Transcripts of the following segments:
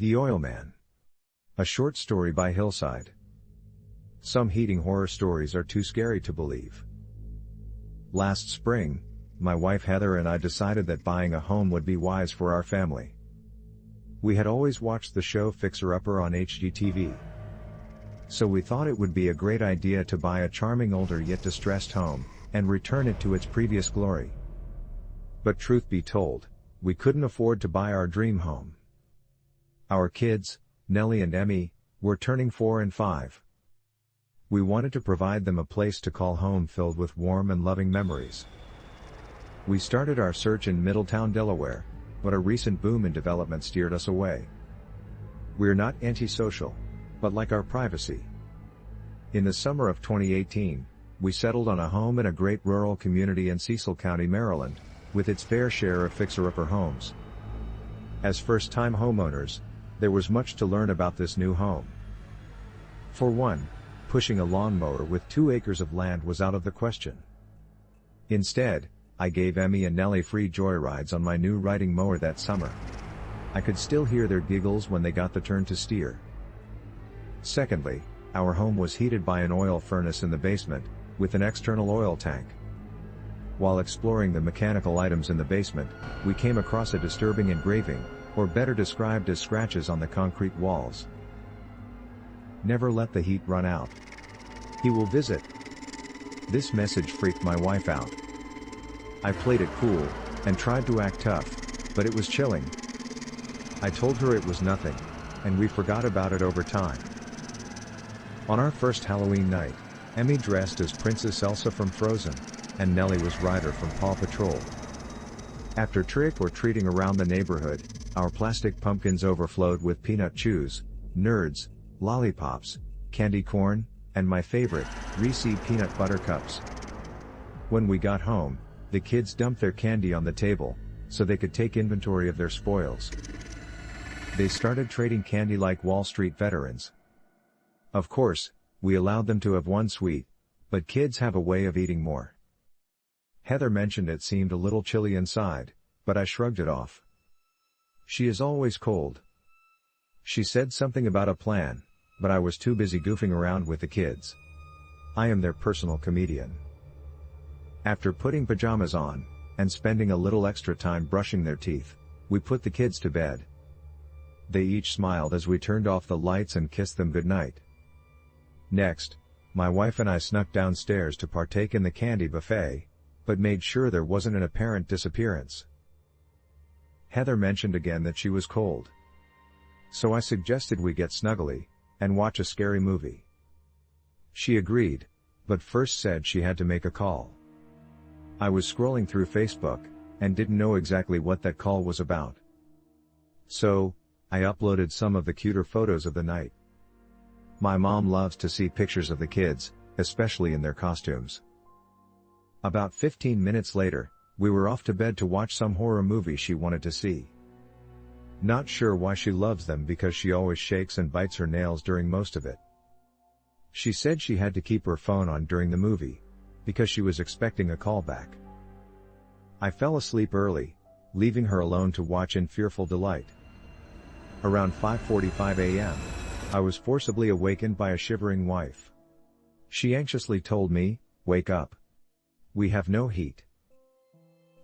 The Oilman. A short story by Hillside. Some heating horror stories are too scary to believe. Last spring, my wife Heather and I decided that buying a home would be wise for our family. We had always watched the show Fixer Upper on HGTV. So we thought it would be a great idea to buy a charming older yet distressed home, and return it to its previous glory. But truth be told, we couldn't afford to buy our dream home. Our kids, Nellie and Emmy, were turning 4 and 5. We wanted to provide them a place to call home filled with warm and loving memories. We started our search in Middletown, Delaware, but a recent boom in development steered us away. We're not antisocial, but like our privacy. In the summer of 2018, we settled on a home in a great rural community in Cecil County, Maryland, with its fair share of fixer-upper homes. As first-time homeowners, there was much to learn about this new home. For one, pushing a lawnmower with 2 acres of land was out of the question. Instead, I gave Emmy and Nellie free joyrides on my new riding mower that summer. I could still hear their giggles when they got the turn to steer. Secondly, our home was heated by an oil furnace in the basement, with an external oil tank. While exploring the mechanical items in the basement, we came across a disturbing engraving, or better described as scratches on the concrete walls. "Never let the heat run out. He will visit." This message freaked my wife out. I played it cool, and tried to act tough, but it was chilling. I told her it was nothing, and we forgot about it over time. On our first Halloween night, Emmy dressed as Princess Elsa from Frozen, and Nellie was Ryder from Paw Patrol. After trick-or-treating around the neighborhood, our plastic pumpkins overflowed with peanut chews, nerds, lollipops, candy corn, and my favorite, Reese's peanut butter cups. When we got home, the kids dumped their candy on the table, so they could take inventory of their spoils. They started trading candy like Wall Street veterans. Of course, we allowed them to have one sweet, but kids have a way of eating more. Heather mentioned it seemed a little chilly inside, but I shrugged it off. She is always cold. She said something about a plan, but I was too busy goofing around with the kids. I am their personal comedian. After putting pajamas on, and spending a little extra time brushing their teeth, we put the kids to bed. They each smiled as we turned off the lights and kissed them goodnight. Next, my wife and I snuck downstairs to partake in the candy buffet, but made sure there wasn't an apparent disappearance. Heather mentioned again that she was cold. So I suggested we get snuggly, and watch a scary movie. She agreed, but first said she had to make a call. I was scrolling through Facebook, and didn't know exactly what that call was about. So, I uploaded some of the cuter photos of the night. My mom loves to see pictures of the kids, especially in their costumes. About 15 minutes later, we were off to bed to watch some horror movie she wanted to see. Not sure why she loves them because she always shakes and bites her nails during most of it. She said she had to keep her phone on during the movie, because she was expecting a call back. I fell asleep early, leaving her alone to watch in fearful delight. Around 5:45 a.m., I was forcibly awakened by a shivering wife. She anxiously told me, "Wake up. We have no heat."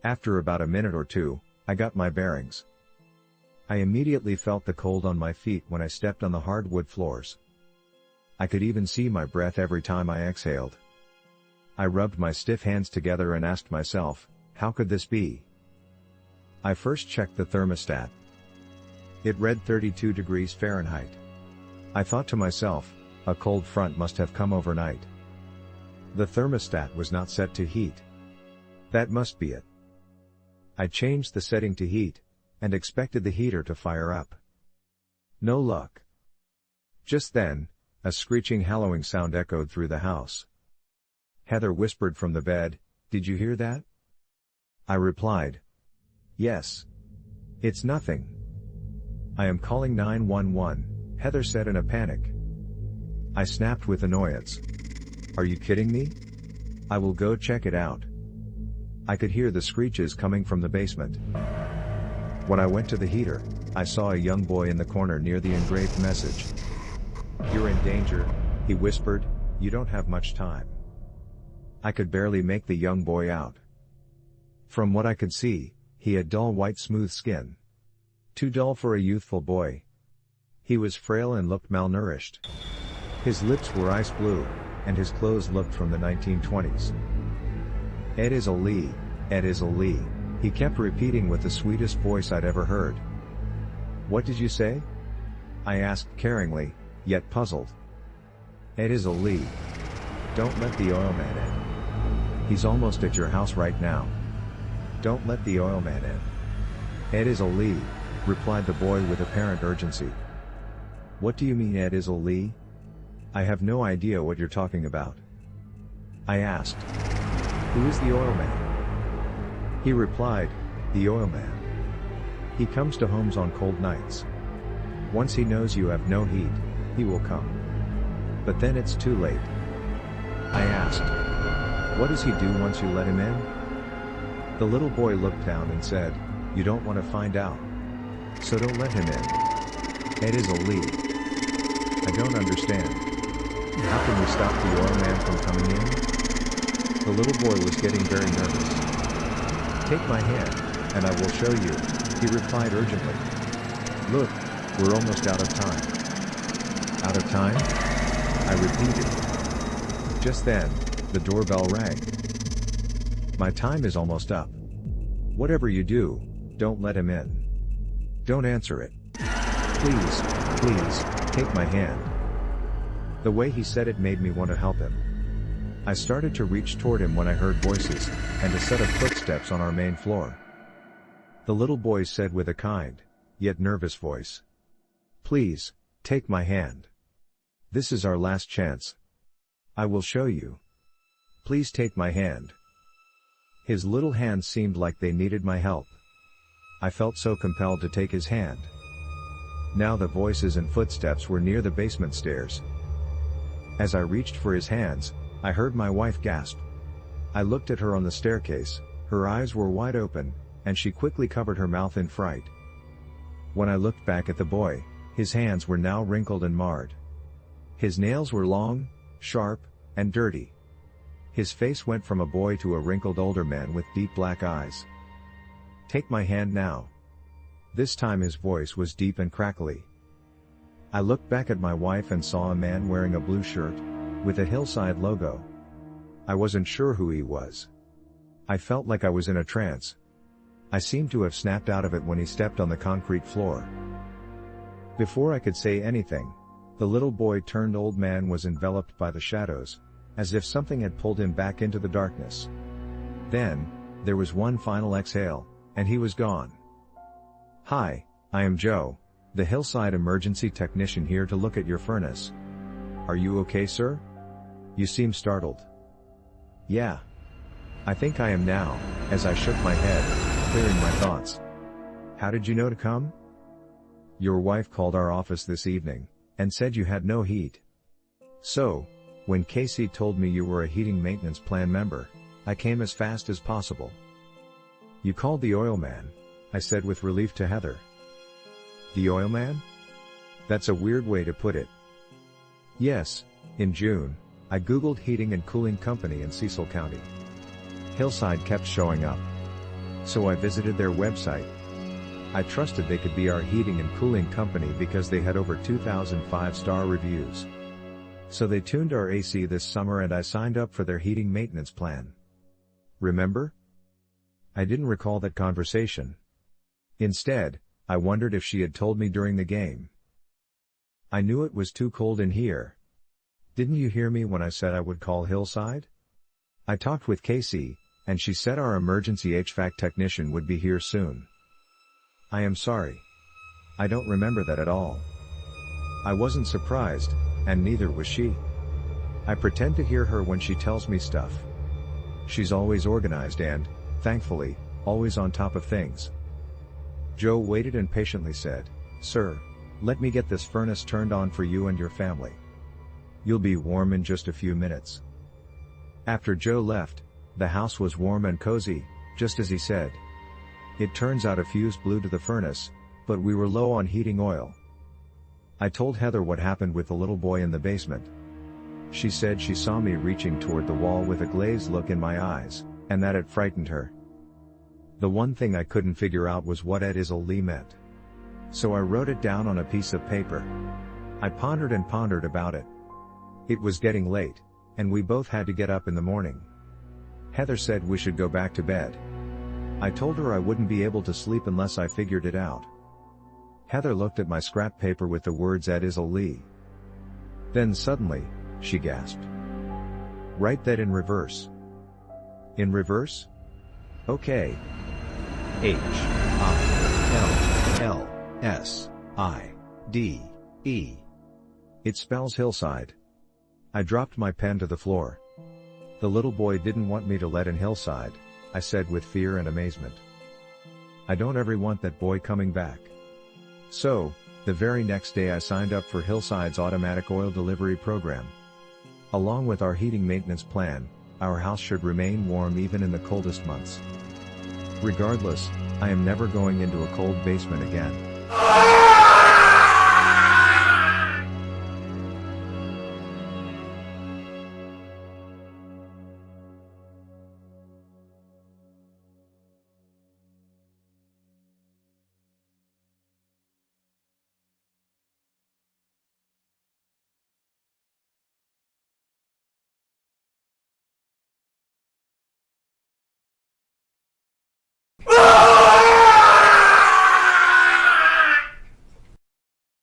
After about a minute or two, I got my bearings. I immediately felt the cold on my feet when I stepped on the hardwood floors. I could even see my breath every time I exhaled. I rubbed my stiff hands together and asked myself, how could this be? I first checked the thermostat. It read 32 degrees Fahrenheit. I thought to myself, a cold front must have come overnight. The thermostat was not set to heat. That must be it. I changed the setting to heat, and expected the heater to fire up. No luck. Just then, a screeching howling sound echoed through the house. Heather whispered from the bed, "Did you hear that?" I replied, "Yes. It's nothing." "I am calling 911, Heather said in a panic. I snapped with annoyance. "Are you kidding me? I will go check it out." I could hear the screeches coming from the basement. When I went to the heater, I saw a young boy in the corner near the engraved message. "You're in danger," he whispered, "you don't have much time." I could barely make the young boy out. From what I could see, he had dull white smooth skin. Too dull for a youthful boy. He was frail and looked malnourished. His lips were ice blue, and his clothes looked from the 1920s. "Ed is a Lee, Ed is a Lee," he kept repeating with the sweetest voice I'd ever heard. "What did you say?" I asked caringly, yet puzzled. "Ed is a Lee. Don't let the oilman in. He's almost at your house right now. Don't let the oilman in." "Ed is a Lee," replied the boy with apparent urgency. "What do you mean Ed is a Lee? I have no idea what you're talking about." I asked. "Who is the oilman?" He replied, "The oilman. He comes to homes on cold nights. Once he knows you have no heat, he will come. But then it's too late." I asked, "What does he do once you let him in?" The little boy looked down and said, "You don't want to find out. So don't let him in. Ed is a Lee." "I don't understand. How can we stop the oilman from coming in?" The little boy was getting very nervous. "Take my hand, and I will show you," he replied urgently. "Look, we're almost out of time." "Out of time?" I repeated. Just then, the doorbell rang. "My time is almost up. Whatever you do, don't let him in. Don't answer it. Please, please, take my hand." The way he said it made me want to help him. I started to reach toward him when I heard voices, and a set of footsteps on our main floor. The little boy said with a kind, yet nervous voice, "Please, take my hand. This is our last chance. I will show you. Please take my hand." His little hands seemed like they needed my help. I felt so compelled to take his hand. Now the voices and footsteps were near the basement stairs. As I reached for his hands, I heard my wife gasp. I looked at her on the staircase, her eyes were wide open, and she quickly covered her mouth in fright. When I looked back at the boy, his hands were now wrinkled and marred. His nails were long, sharp, and dirty. His face went from a boy to a wrinkled older man with deep black eyes. "Take my hand now." This time his voice was deep and crackly. I looked back at my wife and saw a man wearing a blue shirt, with a Hillside logo. I wasn't sure who he was. I felt like I was in a trance. I seemed to have snapped out of it when he stepped on the concrete floor. Before I could say anything, the little boy turned old man was enveloped by the shadows, as if something had pulled him back into the darkness. Then, there was one final exhale, and he was gone. "Hi, I am Joe, the Hillside emergency technician here to look at your furnace. Are you okay, sir? You seem startled." "Yeah. I think I am now," as I shook my head, clearing my thoughts. "How did you know to come?" "Your wife called our office this evening, and said you had no heat. So, when Casey told me you were a heating maintenance plan member, I came as fast as possible." "You called the oilman," I said with relief to Heather. "The oilman? That's a weird way to put it." "Yes, in June, I googled heating and cooling company in Cecil County. Hillside kept showing up. So I visited their website. I trusted they could be our heating and cooling company because they had over 2,000 five-star reviews. So they tuned our AC this summer and I signed up for their heating maintenance plan. Remember?" I didn't recall that conversation. Instead, I wondered if she had told me during the game. "I knew it was too cold in here. Didn't you hear me when I said I would call Hillside? I talked with Casey, and she said our emergency HVAC technician would be here soon." "I am sorry. I don't remember that at all." I wasn't surprised, and neither was she. I pretend to hear her when she tells me stuff. She's always organized and, thankfully, always on top of things. Joe waited and patiently said, "Sir, let me get this furnace turned on for you and your family. You'll be warm in just a few minutes." After Joe left, the house was warm and cozy, just as he said. It turns out a fuse blew to the furnace, but we were low on heating oil. I told Heather what happened with the little boy in the basement. She said she saw me reaching toward the wall with a glazed look in my eyes, and that it frightened her. The one thing I couldn't figure out was what Lee meant. So I wrote it down on a piece of paper. I pondered and pondered about it. It was getting late, and we both had to get up in the morning. Heather said we should go back to bed. I told her I wouldn't be able to sleep unless I figured it out. Heather looked at my scrap paper with the words Lee. Then suddenly, she gasped. Write that in reverse. In reverse? Okay. Hillside. It spells Hillside. I dropped my pen to the floor. The little boy didn't want me to let in Hillside, I said with fear and amazement. I don't ever want that boy coming back. So, the very next day I signed up for Hillside's automatic oil delivery program. Along with our heating maintenance plan, our house should remain warm even in the coldest months. Regardless, I am never going into a cold basement again.